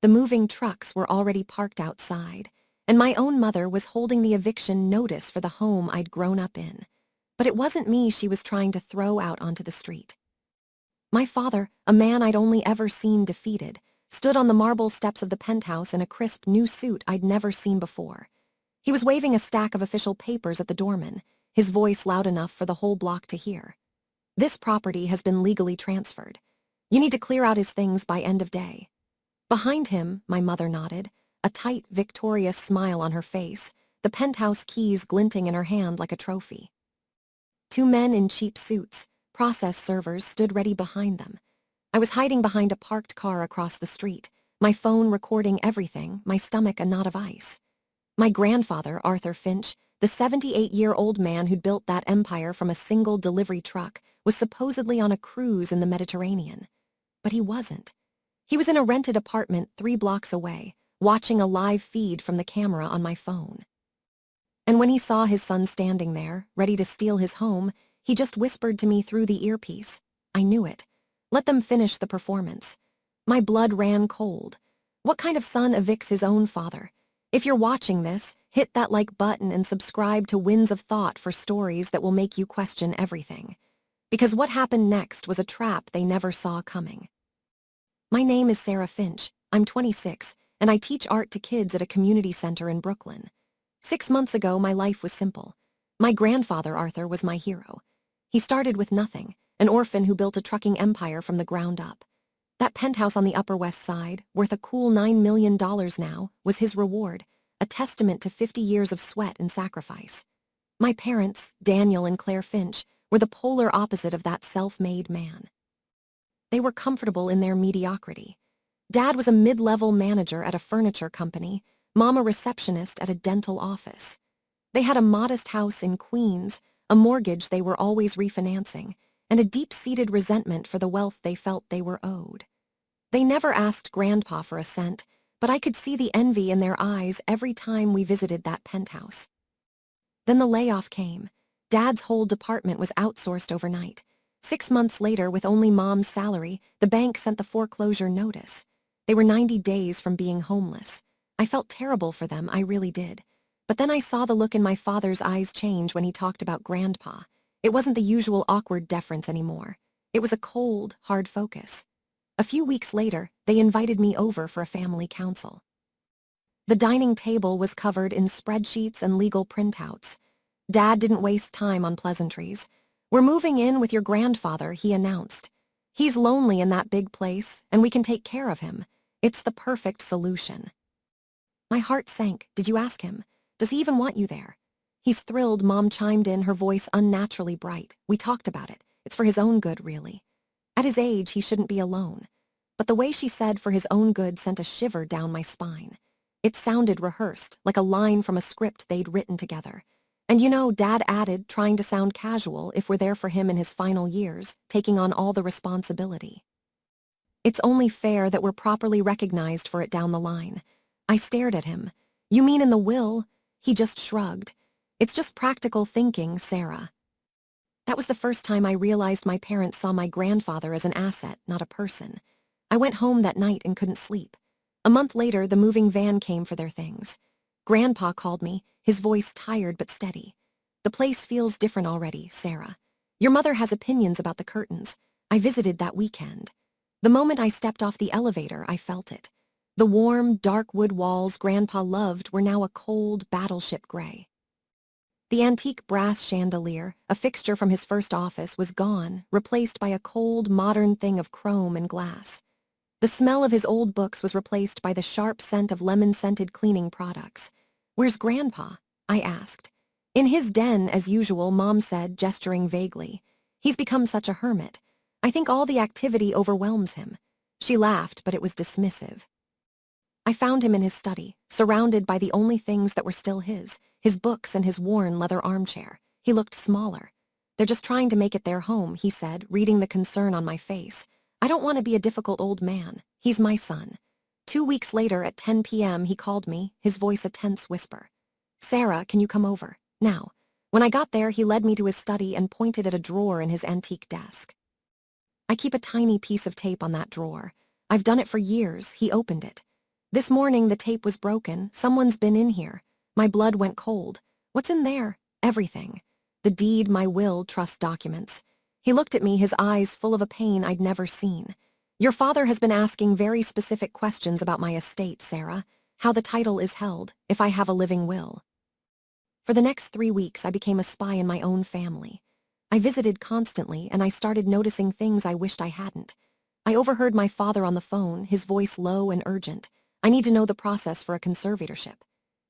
The moving trucks were already parked outside, and my own mother was holding the eviction notice for the home I'd grown up in. But it wasn't me she was trying to throw out onto the street. My father, a man I'd only ever seen defeated, stood on the marble steps of the penthouse in a crisp new suit I'd never seen before. He was waving a stack of official papers at the doorman, his voice loud enough for the whole block to hear. "This property has been legally transferred. You need to clear out his things by end of day." Behind him, my mother nodded, a tight, victorious smile on her face, the penthouse keys glinting in her hand like a trophy. Two men in cheap suits, process servers, stood ready behind them. I was hiding behind a parked car across the street, my phone recording everything, my stomach a knot of ice. My grandfather, Arthur Finch, the 78-year-old man who'd built that empire from a single delivery truck, was supposedly on a cruise in the Mediterranean. But he wasn't. He was in a rented apartment 3 blocks away, watching a live feed from the camera on my phone. And when he saw his son standing there, ready to steal his home, he just whispered to me through the earpiece. I knew it. Let them finish the performance. My blood ran cold. What kind of son evicts his own father? If you're watching this, hit that like button and subscribe to Winds of Thought for stories that will make you question everything. Because what happened next was a trap they never saw coming. My name is Sarah Finch. I'm 26, and I teach art to kids at a community center in Brooklyn. 6 months ago, my life was simple. My grandfather, Arthur, was my hero. He started with nothing, an orphan who built a trucking empire from the ground up. That penthouse on the Upper West Side, worth a cool $9 million now, was his reward, a testament to 50 years of sweat and sacrifice. My parents, Daniel and Claire Finch, were the polar opposite of that self-made man. They were comfortable in their mediocrity. Dad was a mid-level manager at a furniture company, Mom a receptionist at a dental office. They had a modest house in Queens, a mortgage they were always refinancing, and a deep-seated resentment for the wealth they felt they were owed. They never asked Grandpa for a cent, but I could see the envy in their eyes every time we visited that penthouse. Then the layoff came. Dad's whole department was outsourced overnight. 6 months later, with only Mom's salary, the bank sent the foreclosure notice. They were 90 days from being homeless. I felt terrible for them, I really did. But then I saw the look in my father's eyes change when he talked about Grandpa. It wasn't the usual awkward deference anymore. It was a cold, hard focus. A few weeks later, they invited me over for a family council. The dining table was covered in spreadsheets and legal printouts. Dad didn't waste time on pleasantries. "We're moving in with your grandfather," he announced. "He's lonely in that big place, and we can take care of him. It's the perfect solution." My heart sank. "Did you ask him? Does he even want you there?" "He's thrilled," Mom chimed in, her voice unnaturally bright. "We talked about it. It's for his own good, really. At his age, he shouldn't be alone." But the way she said "for his own good" sent a shiver down my spine. It sounded rehearsed, like a line from a script they'd written together. And you know, Dad added, trying to sound casual, "if we're there for him in his final years, taking on all the responsibility. It's only fair that we're properly recognized for it down the line." I stared at him. "You mean in the will?" He just shrugged. "It's just practical thinking, Sarah." That was the first time I realized my parents saw my grandfather as an asset, not a person. I went home that night and couldn't sleep. A month later, the moving van came for their things. Grandpa called me, his voice tired but steady. "The place feels different already, Sarah. Your mother has opinions about the curtains. I visited that weekend." The moment I stepped off the elevator, I felt it. The warm, dark wood walls Grandpa loved were now a cold, battleship gray. The antique brass chandelier, a fixture from his first office, was gone, replaced by a cold, modern thing of chrome and glass. The smell of his old books was replaced by the sharp scent of lemon-scented cleaning products. "Where's Grandpa?" I asked. "In his den, as usual," Mom said, gesturing vaguely. "He's become such a hermit. I think all the activity overwhelms him." She laughed, but it was dismissive. I found him in his study, surrounded by the only things that were still his books and his worn leather armchair. He looked smaller. "They're just trying to make it their home," he said, reading the concern on my face. "I don't want to be a difficult old man. He's my son." 2 weeks later, at 10 p.m., he called me, his voice a tense whisper. "Sarah, can you come over? Now." When I got there, he led me to his study and pointed at a drawer in his antique desk. "I keep a tiny piece of tape on that drawer. I've done it for years." He opened it. This morning the tape was broken. Someone's been in here. My blood went cold. What's in there? Everything. The deed, my will, trust documents. He looked at me, his eyes full of a pain I'd never seen. Your father has been asking very specific questions about my estate, Sarah. How the title is held, if I have a living will. For the next 3 weeks, I became a spy in my own family. I visited constantly, and I started noticing things I wished I hadn't. I overheard my father on the phone, his voice low and urgent. I need to know the process for a conservatorship.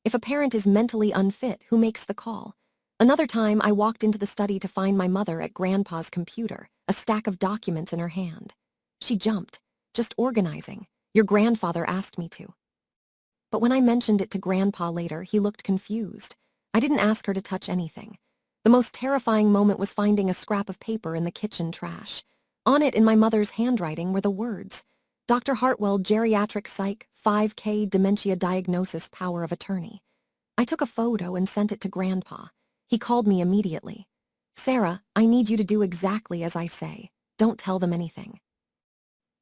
If a parent is mentally unfit, who makes the call? Another time, I walked into the study to find my mother at Grandpa's computer, a stack of documents in her hand. She jumped. Just organizing. Your grandfather asked me to. But when I mentioned it to Grandpa later, he looked confused. I didn't ask her to touch anything. The most terrifying moment was finding a scrap of paper in the kitchen trash. On it, in my mother's handwriting, were the words, Dr. Hartwell, Geriatric Psych, 5K Dementia Diagnosis Power of Attorney. I took a photo and sent it to Grandpa. He called me immediately. Sarah, I need you to do exactly as I say. Don't tell them anything.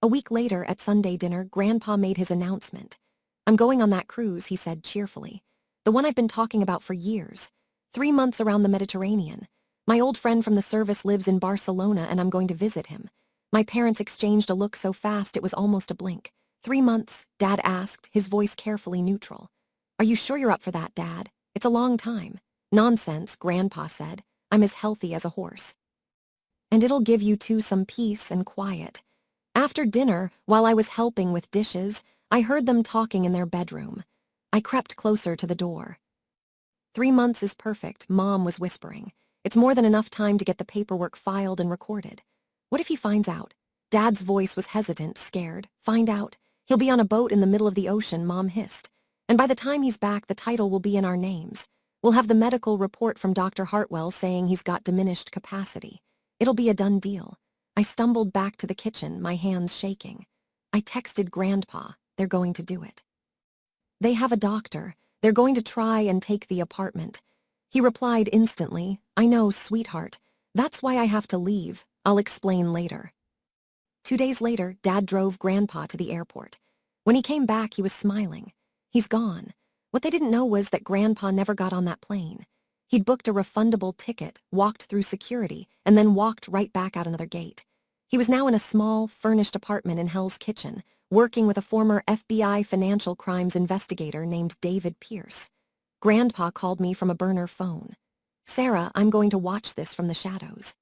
A week later, at Sunday dinner, Grandpa made his announcement. I'm going on that cruise, he said cheerfully. The one I've been talking about for years. 3 months around the Mediterranean. My old friend from the service lives in Barcelona and I'm going to visit him. My parents exchanged a look so fast it was almost a blink. 3 months, Dad asked, his voice carefully neutral. Are you sure you're up for that, Dad? It's a long time. Nonsense, Grandpa said. I'm as healthy as a horse. And it'll give you two some peace and quiet. After dinner, while I was helping with dishes, I heard them talking in their bedroom. I crept closer to the door. 3 months is perfect, Mom was whispering. It's more than enough time to get the paperwork filed and recorded. What if he finds out? Dad's voice was hesitant, scared. Find out? He'll be on a boat in the middle of the ocean, Mom hissed. And by the time he's back, the title will be in our names. We'll have the medical report from Dr. Hartwell saying he's got diminished capacity. It'll be a done deal. I stumbled back to the kitchen, my hands shaking. I texted Grandpa. They're going to do it. They have a doctor. They're going to try and take the apartment. He replied instantly, I know, sweetheart. That's why I have to leave. I'll explain later. 2 days later, Dad drove Grandpa to the airport. When he came back, he was smiling. He's gone. What they didn't know was that Grandpa never got on that plane. He'd booked a refundable ticket, walked through security, and then walked right back out another gate. He was now in a small, furnished apartment in Hell's Kitchen, working with a former FBI financial crimes investigator named David Pierce. Grandpa called me from a burner phone. Sarah, I'm going to watch this from the shadows.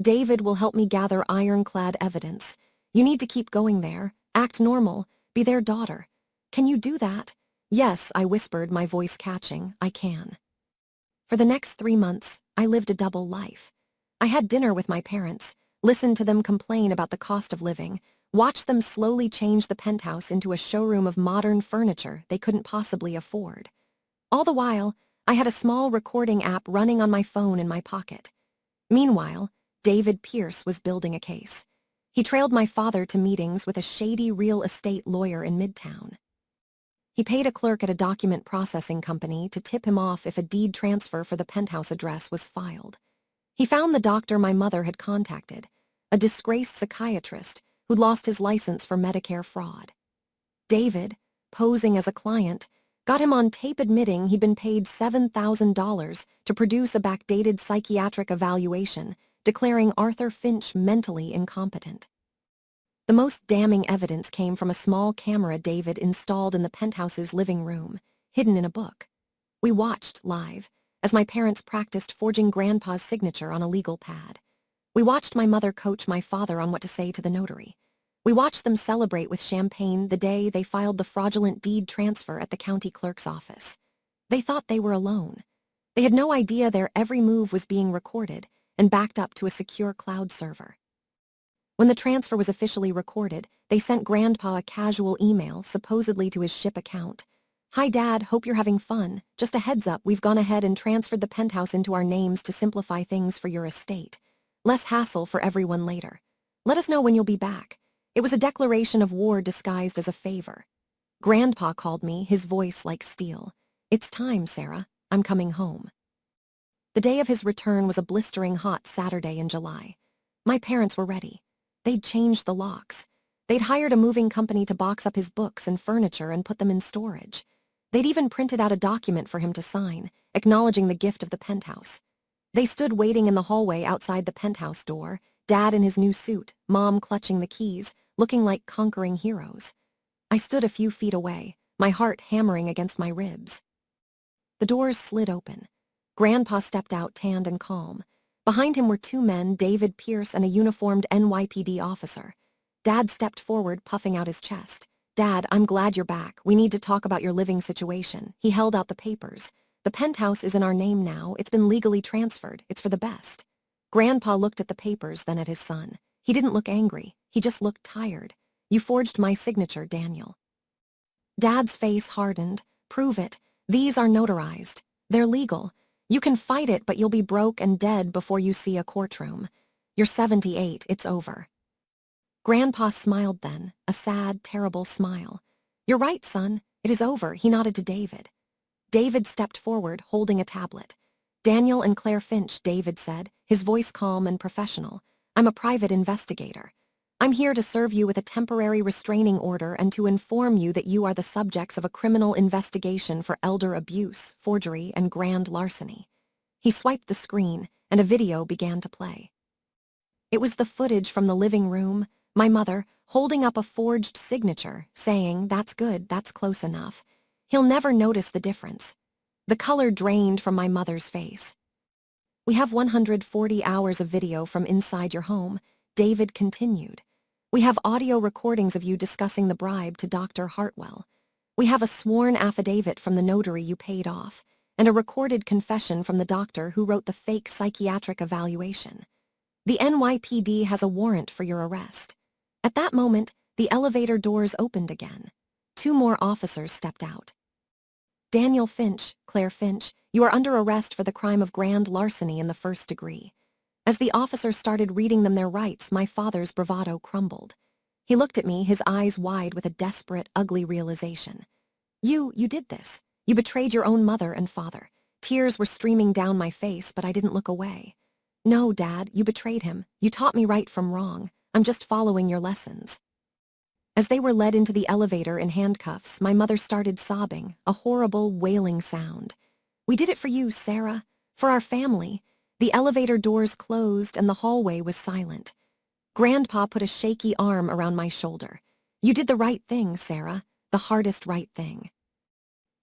David will help me gather ironclad evidence. You need to keep going there, act normal, be their daughter. Can you do that? Yes, I whispered, my voice catching, I can. For the next 3 months, I lived a double life. I had dinner with my parents, listened to them complain about the cost of living, watched them slowly change the penthouse into a showroom of modern furniture they couldn't possibly afford. All the while, I had a small recording app running on my phone in my pocket. Meanwhile, David Pierce was building a case. He trailed my father to meetings with a shady real estate lawyer in Midtown. He paid a clerk at a document processing company to tip him off if a deed transfer for the penthouse address was filed. He found the doctor my mother had contacted, a disgraced psychiatrist who'd lost his license for Medicare fraud. David, posing as a client, got him on tape admitting he'd been paid $7,000 to produce a backdated psychiatric evaluation declaring Arthur Finch mentally incompetent. The most damning evidence came from a small camera David installed in the penthouse's living room, hidden in a book. We watched live as my parents practiced forging Grandpa's signature on a legal pad. We watched my mother coach my father on what to say to the notary. We watched them celebrate with champagne the day they filed the fraudulent deed transfer at the county clerk's office. They thought they were alone. They had no idea their every move was being recorded and backed up to a secure cloud server. When the transfer was officially recorded, they sent Grandpa a casual email, supposedly to his ship account. Hi Dad, hope you're having fun. Just a heads up, we've gone ahead and transferred the penthouse into our names to simplify things for your estate. Less hassle for everyone later. Let us know when you'll be back. It was a declaration of war disguised as a favor. Grandpa called me, his voice like steel. It's time, Sarah. I'm coming home. The day of his return was a blistering hot Saturday in July. My parents were ready. They'd changed the locks. They'd hired a moving company to box up his books and furniture and put them in storage. They'd even printed out a document for him to sign, acknowledging the gift of the penthouse. They stood waiting in the hallway outside the penthouse door, Dad in his new suit, Mom clutching the keys, looking like conquering heroes. I stood a few feet away, my heart hammering against my ribs. The doors slid open. Grandpa stepped out, tanned and calm. Behind him were two men, David Pierce and a uniformed NYPD officer. Dad stepped forward, puffing out his chest. "Dad, I'm glad you're back. We need to talk about your living situation." He held out the papers. "The penthouse is in our name now. It's been legally transferred. It's for the best." Grandpa looked at the papers, then at his son. He didn't look angry. He just looked tired. "You forged my signature, Daniel." Dad's face hardened. "Prove it. These are notarized. They're legal. You can fight it, but you'll be broke and dead before you see a courtroom. You're 78. It's over." Grandpa smiled then, a sad, terrible smile. "You're right, son. It is over." He nodded to David. David stepped forward, holding a tablet. "Daniel and Claire Finch," David said, his voice calm and professional. "I'm a private investigator. I'm here to serve you with a temporary restraining order and to inform you that you are the subjects of a criminal investigation for elder abuse, forgery, and grand larceny." He swiped the screen, and a video began to play. It was the footage from the living room, my mother holding up a forged signature, saying, "That's good, that's close enough. He'll never notice the difference." The color drained from my mother's face. "We have 140 hours of video from inside your home," David continued. "We have audio recordings of you discussing the bribe to Dr. Hartwell. We have a sworn affidavit from the notary you paid off, and a recorded confession from the doctor who wrote the fake psychiatric evaluation. The NYPD has a warrant for your arrest." At that moment, the elevator doors opened again. Two more officers stepped out. "Daniel Finch, Claire Finch, you are under arrest for the crime of grand larceny in the first degree." As the officers started reading them their rights, my father's bravado crumbled. He looked at me, his eyes wide with a desperate, ugly realization. You did this. You betrayed your own mother and father." Tears were streaming down my face, but I didn't look away. "No, Dad, you betrayed him. You taught me right from wrong. I'm just following your lessons." As they were led into the elevator in handcuffs, my mother started sobbing, a horrible, wailing sound. "We did it for you, Sarah. For our family." The elevator doors closed and the hallway was silent. Grandpa put a shaky arm around my shoulder. "You did the right thing, Sarah. The hardest right thing."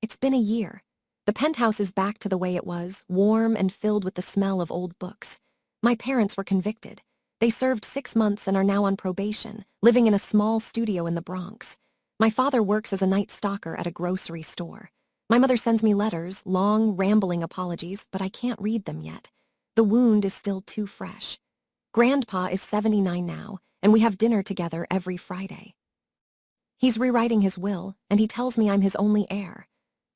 It's been a year. The penthouse is back to the way it was, warm and filled with the smell of old books. My parents were convicted. They served 6 months and are now on probation, living in a small studio in the Bronx. My father works as a night stalker at a grocery store. My mother sends me letters, long, rambling apologies, but I can't read them yet. The wound is still too fresh. Grandpa is 79 now, and we have dinner together every Friday. He's rewriting his will, and he tells me I'm his only heir.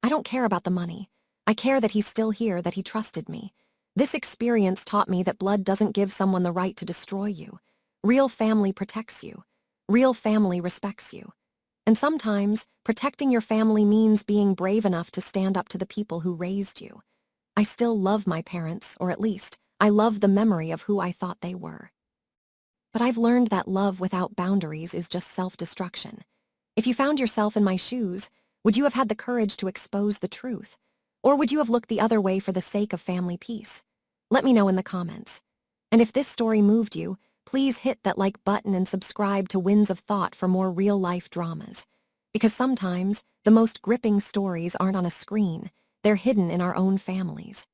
I don't care about the money. I care that he's still here, that he trusted me. This experience taught me that blood doesn't give someone the right to destroy you. Real family protects you. Real family respects you. And sometimes, protecting your family means being brave enough to stand up to the people who raised you. I still love my parents, or at least, I love the memory of who I thought they were. But I've learned that love without boundaries is just self-destruction. If you found yourself in my shoes, would you have had the courage to expose the truth? Or would you have looked the other way for the sake of family peace? Let me know in the comments. And if this story moved you, please hit that like button and subscribe to Winds of Thought for more real-life dramas. Because sometimes, the most gripping stories aren't on a screen, they're hidden in our own families.